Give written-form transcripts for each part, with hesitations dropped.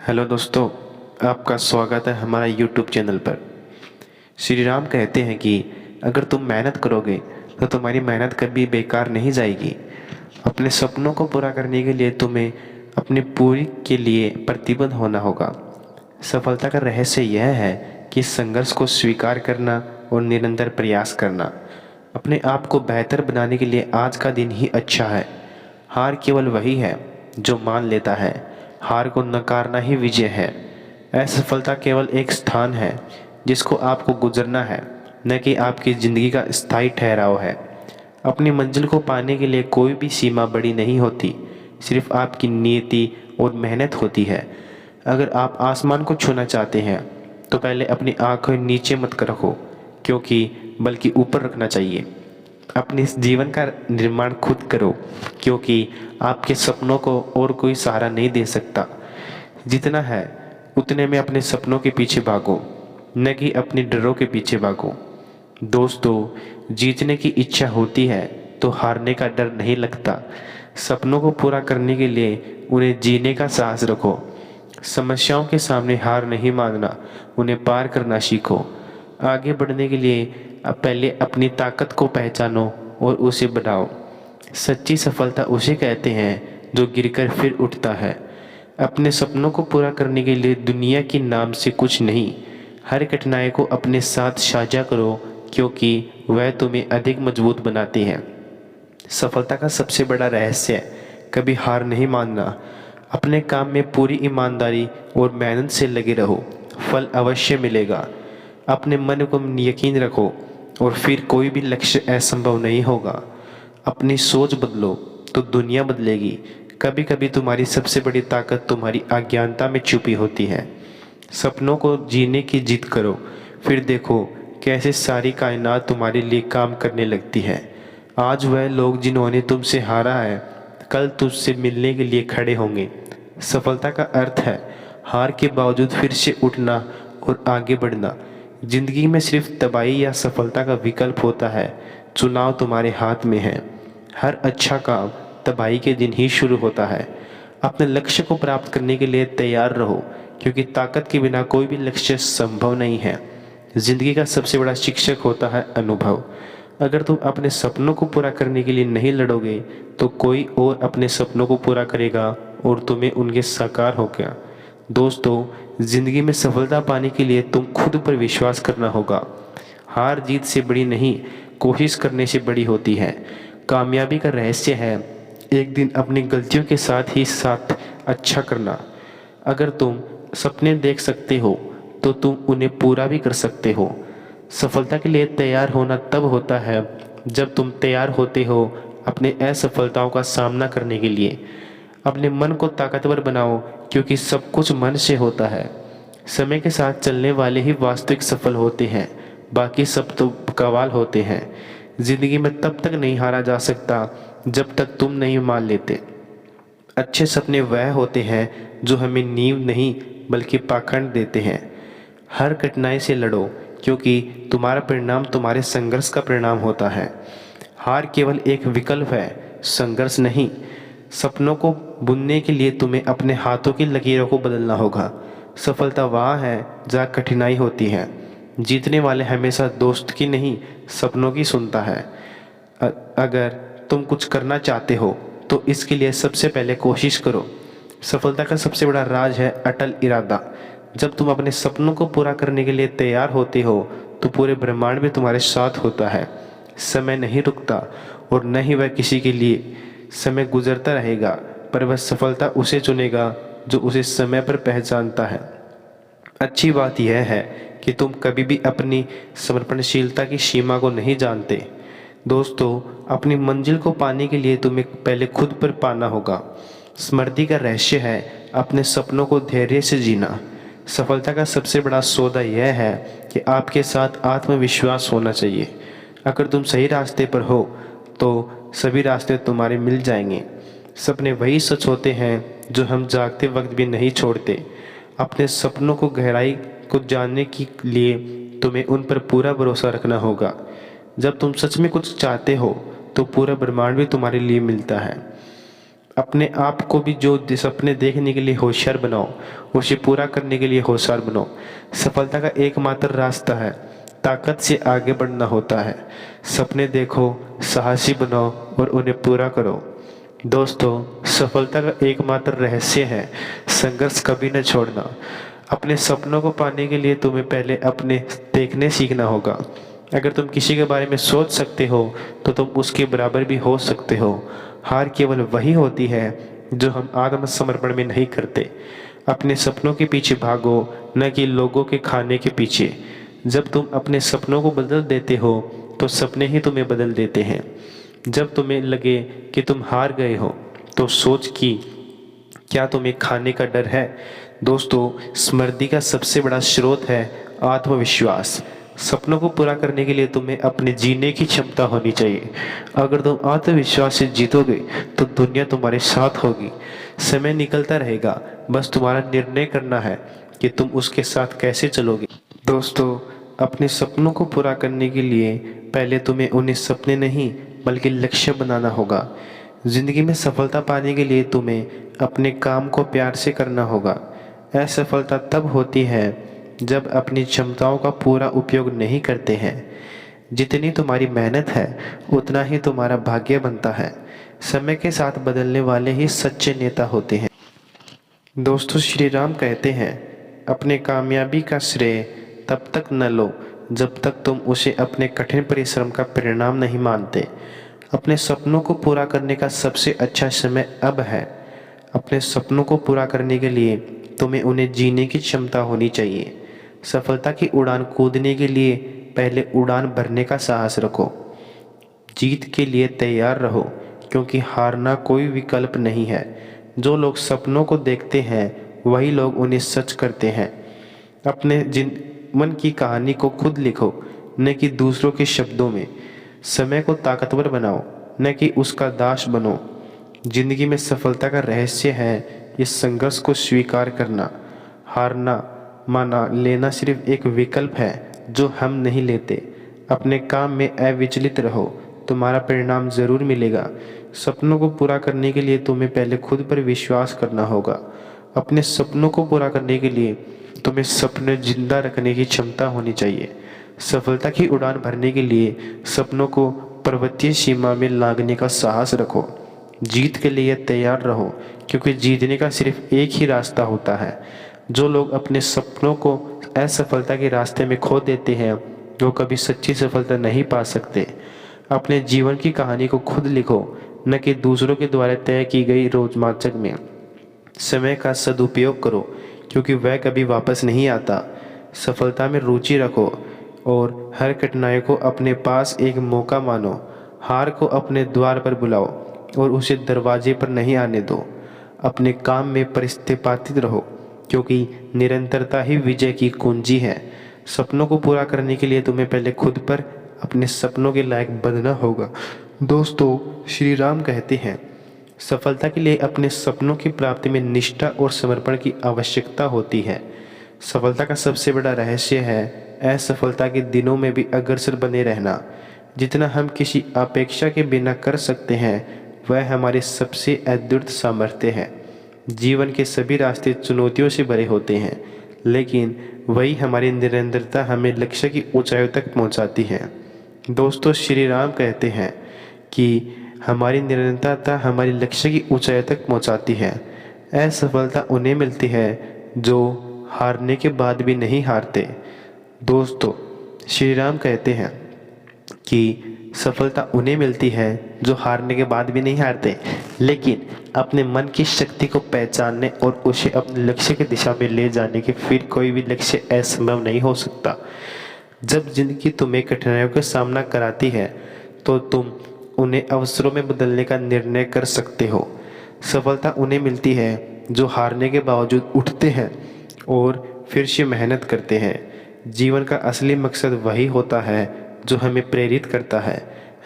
Hello दोस्तों, आपका स्वागत है हमारा यूट्यूब चैनल पर। श्री राम कहते हैं कि अगर तुम मेहनत करोगे तो तुम्हारी मेहनत कभी बेकार नहीं जाएगी। अपने सपनों को पूरा करने के लिए तुम्हें अपनी पूरी के लिए प्रतिबद्ध होना होगा। सफलता का रहस्य यह है कि संघर्ष को स्वीकार करना और निरंतर प्रयास करना। अपने आप को बेहतर बनाने के लिए आज का दिन ही अच्छा है। हार केवल वही है जो मान लेता है हार को नकारना ही विजय है। असफलता केवल एक स्थान है जिसको आपको गुजरना है, न कि आपकी ज़िंदगी का स्थायी ठहराव है। अपनी मंजिल को पाने के लिए कोई भी सीमा बड़ी नहीं होती, सिर्फ आपकी नियति और मेहनत होती है। अगर आप आसमान को छूना चाहते हैं तो पहले अपनी आंखें नीचे मत रखो, बल्कि ऊपर रखना चाहिए। अपने इस जीवन का निर्माण खुद करो, क्योंकि आपके सपनों को और कोई सहारा नहीं दे सकता। जितना है उतने में अपने सपनों के पीछे भागो, न कि अपने डरों के पीछे भागो। दोस्तों, जीतने की इच्छा होती है तो हारने का डर नहीं लगता। सपनों को पूरा करने के लिए उन्हें जीने का साहस रखो। समस्याओं के सामने हार नहीं मानना, उन्हें पार करना सीखो। आगे बढ़ने के लिए पहले अपनी ताकत को पहचानो और उसे बढ़ाओ। सच्ची सफलता उसे कहते हैं जो गिरकर फिर उठता है। अपने सपनों को पूरा करने के लिए दुनिया के नाम से कुछ नहीं, हर कठिनाई को अपने साथ साझा करो, क्योंकि वह तुम्हें अधिक मजबूत बनाती है। सफलता का सबसे बड़ा रहस्य है कभी हार नहीं मानना। अपने काम में पूरी ईमानदारी और मेहनत से लगे रहो, फल अवश्य मिलेगा। अपने मन को यकीन रखो और फिर कोई भी लक्ष्य असंभव नहीं होगा। अपनी सोच बदलो तो दुनिया बदलेगी। कभी कभी तुम्हारी सबसे बड़ी ताकत तुम्हारी अज्ञानता में छुपी होती है। सपनों को जीने की जिद करो, फिर देखो कैसे सारी कायनात तुम्हारे लिए काम करने लगती है। आज वह लोग जिन्होंने तुमसे हारा है, कल तुझसे मिलने के लिए खड़े होंगे। सफलता का अर्थ है हार के बावजूद फिर से उठना और आगे बढ़ना। जिंदगी में सिर्फ तबाही या सफलता का विकल्प होता है, चुनाव तुम्हारे हाथ में है। हर अच्छा काम तबाही के दिन ही शुरू होता है। अपने लक्ष्य को प्राप्त करने के लिए तैयार रहो, क्योंकि ताकत के बिना कोई भी लक्ष्य संभव नहीं है। जिंदगी का सबसे बड़ा शिक्षक होता है अनुभव। अगर तुम अपने सपनों को पूरा करने के लिए नहीं लड़ोगे तो कोई और अपने सपनों को पूरा करेगा और तुम्हें उनके साकार होगा। दोस्तों, जिंदगी में सफलता पाने के लिए तुम खुद पर विश्वास करना होगा। हार जीत से बड़ी नहीं, कोशिश करने से बड़ी होती है। कामयाबी का रहस्य है एक दिन अपनी गलतियों के साथ अच्छा करना। अगर तुम सपने देख सकते हो तो तुम उन्हें पूरा भी कर सकते हो। सफलता के लिए तैयार होना तब होता है जब तुम तैयार होते हो अपने असफलताओं का सामना करने के लिए। अपने मन को ताकतवर बनाओ, क्योंकि सब कुछ मन से होता है। समय के साथ चलने वाले ही वास्तविक सफल होते हैं, बाकी सब तो कवाल होते हैं। जिंदगी में तब तक नहीं हारा जा सकता जब तक तुम नहीं मान लेते। अच्छे सपने वह होते हैं जो हमें नींव नहीं बल्कि पाखंड देते हैं। हर कठिनाई से लड़ो, क्योंकि तुम्हारा परिणाम तुम्हारे संघर्ष का परिणाम होता है। हार केवल एक विकल्प है, संघर्ष नहीं। सपनों को बुनने के लिए तुम्हें अपने हाथों की लकीरों को बदलना होगा। सफलता वहाँ है जहाँ कठिनाई होती है। जीतने वाले हमेशा दोस्त की नहीं, सपनों की सुनता है। अगर तुम कुछ करना चाहते हो तो इसके लिए सबसे पहले कोशिश करो। सफलता का सबसे बड़ा राज है अटल इरादा। जब तुम अपने सपनों को पूरा करने के लिए तैयार होते हो तो पूरे ब्रह्मांड भी तुम्हारे साथ होता है। समय नहीं रुकता और न ही वह किसी के लिए। समय गुजरता रहेगा, पर वह सफलता उसे चुनेगा जो उसे समय पर पहचानता है। अच्छी बात यह है कि तुम कभी भी अपनी समर्पणशीलता की सीमा को नहीं जानते। दोस्तों, अपनी मंजिल को पाने के लिए तुम्हें पहले खुद पर पाना होगा। स्मृति का रहस्य है अपने सपनों को धैर्य से जीना। सफलता का सबसे बड़ा सौदा यह है कि आपके साथ आत्मविश्वास होना चाहिए। अगर तुम सही रास्ते पर हो तो सभी रास्ते तुम्हारे मिल जाएंगे। सपने वही सच होते हैं जो हम जागते वक्त भी नहीं छोड़ते। अपने सपनों को गहराई को जानने के लिए तुम्हें उन पर पूरा भरोसा रखना होगा। जब तुम सच में कुछ चाहते हो तो पूरा ब्रह्मांड भी तुम्हारे लिए मिलता है। अपने आप को भी जो सपने देखने के लिए होशियार बनाओ, उसे पूरा करने के लिए होशियार बनो। सफलता का एकमात्र रास्ता है, ताकत से आगे बढ़ना होता है। सपने देखो, साहसी बनो और उन्हें पूरा करो। दोस्तों, सफलता का एकमात्र रहस्य है संघर्ष कभी न छोड़ना। अपने सपनों को पाने के लिए तुम्हें पहले अपने देखने सीखना होगा। अगर तुम किसी के बारे में सोच सकते हो तो तुम उसके बराबर भी हो सकते हो। हार केवल वही होती है जो हम आत्मसमर्पण में नहीं करते। अपने सपनों के पीछे भागो, न कि लोगों के खाने के पीछे। जब तुम अपने सपनों को बदल देते हो तो सपने ही तुम्हें बदल देते हैं। जब तुम्हें लगे कि तुम हार गए हो तो सोच कि क्या तुम्हें खाने का डर है। दोस्तों, समृद्धि का सबसे बड़ा स्रोत है आत्मविश्वास। सपनों को पूरा करने के लिए तुम्हें अपने जीने की क्षमता होनी चाहिए। अगर तुम आत्मविश्वास से जीतोगे तो दुनिया तुम्हारे साथ होगी। समय निकलता रहेगा, बस तुम्हारा निर्णय करना है कि तुम उसके साथ कैसे चलोगे। दोस्तों, अपने सपनों को पूरा करने के लिए पहले तुम्हें उन्हें सपने नहीं बल्कि लक्ष्य बनाना होगा। जिंदगी में सफलता पाने के लिए तुम्हें अपने काम को प्यार से करना होगा। असफलता तब होती है जब अपनी क्षमताओं का पूरा उपयोग नहीं करते हैं। जितनी तुम्हारी मेहनत है उतना ही तुम्हारा भाग्य बनता है। समय के साथ बदलने वाले ही सच्चे नेता होते हैं। दोस्तों, श्री राम कहते हैं, अपने कामयाबी का श्रेय तब तक न लो जब तक तुम उसे अपने कठिन परिश्रम का परिणाम नहीं मानते। अपने सपनों को पूरा करने का सबसे अच्छा समय अब है। अपने सपनों को पूरा करने के लिए तुम्हें उन्हें जीने की क्षमता होनी चाहिए। सफलता की उड़ान कूदने के लिए पहले उड़ान भरने का साहस रखो। जीत के लिए तैयार रहो, क्योंकि हारना कोई विकल्प नहीं है। जो लोग सपनों को देखते हैं वही लोग उन्हें सच करते हैं। अपने मन की कहानी को खुद लिखो, न कि दूसरों के शब्दों में। समय को ताकतवर बनाओ, न कि उसका दास बनो। जिंदगी में सफलता का रहस्य है इस संघर्ष को स्वीकार करना। हारना माना लेना सिर्फ एक विकल्प है जो हम नहीं लेते। अपने काम में अविचलित रहो, तुम्हारा परिणाम जरूर मिलेगा। सपनों को पूरा करने के लिए तुम्हें पहले खुद पर विश्वास करना होगा। अपने सपनों को पूरा करने के लिए तुम्हें सपने जिंदा रखने की क्षमता होनी चाहिए। सफलता की उड़ान भरने के लिए सपनों को पर्वतीय सीमा में लांघने का साहस रखो। जीत के लिए तैयार रहो, क्योंकि जीतने का सिर्फ एक ही रास्ता होता है। जो लोग अपने सपनों को असफलता के रास्ते में खो देते हैं वो कभी सच्ची सफलता नहीं पा सकते। अपने जीवन की कहानी को खुद लिखो, न कि दूसरों के द्वारा तय की गई रोजमार्चक में। समय का सदुपयोग करो, क्योंकि वह कभी वापस नहीं आता। सफलता में रुचि रखो और हर कठिनाई को अपने पास एक मौका मानो। हार को अपने द्वार पर बुलाओ और उसे दरवाजे पर नहीं आने दो। अपने काम में प्रतिपादित रहो, क्योंकि निरंतरता ही विजय की कुंजी है। सपनों को पूरा करने के लिए तुम्हें पहले खुद पर अपने सपनों के लायक बनना होगा। दोस्तों, श्री राम कहते हैं, सफलता के लिए अपने सपनों की प्राप्ति में निष्ठा और समर्पण की आवश्यकता होती है। सफलता का सबसे बड़ा रहस्य है असफलता के दिनों में भी अग्रसर बने रहना। जितना हम किसी अपेक्षा के बिना कर सकते हैं वह हमारे सबसे अद्भुत सामर्थ्य है। जीवन के सभी रास्ते चुनौतियों से भरे होते हैं, लेकिन वही हमारी निरंतरता हमें लक्ष्य की ऊंचाइयों तक पहुंचाती है। दोस्तों, श्री राम कहते हैं कि हमारी निरंतरता हमारी लक्ष्य की ऊंचाई तक पहुंचाती है। असफलता उन्हें मिलती है जो हारने के बाद भी नहीं हारते। दोस्तों, श्री राम कहते हैं कि सफलता उन्हें मिलती है जो हारने के बाद भी नहीं हारते, लेकिन अपने मन की शक्ति को पहचानने और उसे अपने लक्ष्य की दिशा में ले जाने के फिर कोई भी लक्ष्य असंभव नहीं हो सकता। जब जिंदगी तुम्हें कठिनाइयों का सामना कराती है तो तुम उन्हें अवसरों में बदलने का निर्णय कर सकते हो। सफलता उन्हें मिलती है जो हारने के बावजूद उठते हैं और फिर से मेहनत करते हैं। जीवन का असली मकसद वही होता है जो हमें प्रेरित करता है,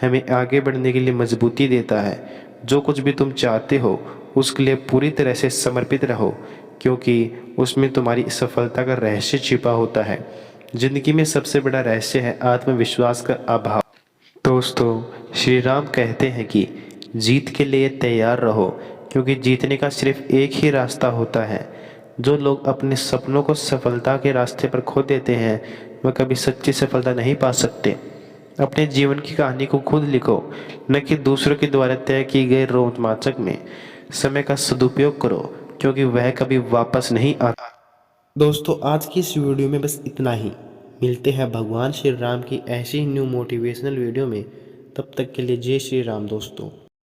हमें आगे बढ़ने के लिए मजबूती देता है। जो कुछ भी तुम चाहते हो उसके लिए पूरी तरह से समर्पित रहो, क्योंकि उसमें तुम्हारी सफलता का रहस्य छिपा होता है। जिंदगी में सबसे बड़ा रहस्य है आत्मविश्वास का अभाव। दोस्तों, श्री राम कहते हैं कि जीत के लिए तैयार रहो, क्योंकि जीतने का सिर्फ एक ही रास्ता होता है। जो लोग अपने सपनों को सफलता के रास्ते पर खो देते हैं वह कभी सच्ची सफलता नहीं पा सकते। अपने जीवन की कहानी को खुद लिखो, न कि दूसरों के द्वारा तय की गए रोमांचक में। समय का सदुपयोग करो क्योंकि वह कभी वापस नहीं आता। दोस्तों, आज की इस वीडियो में बस इतना ही। मिलते हैं भगवान श्री राम की ऐसी ही न्यू मोटिवेशनल वीडियो में। तब तक के लिए जय श्री राम दोस्तों।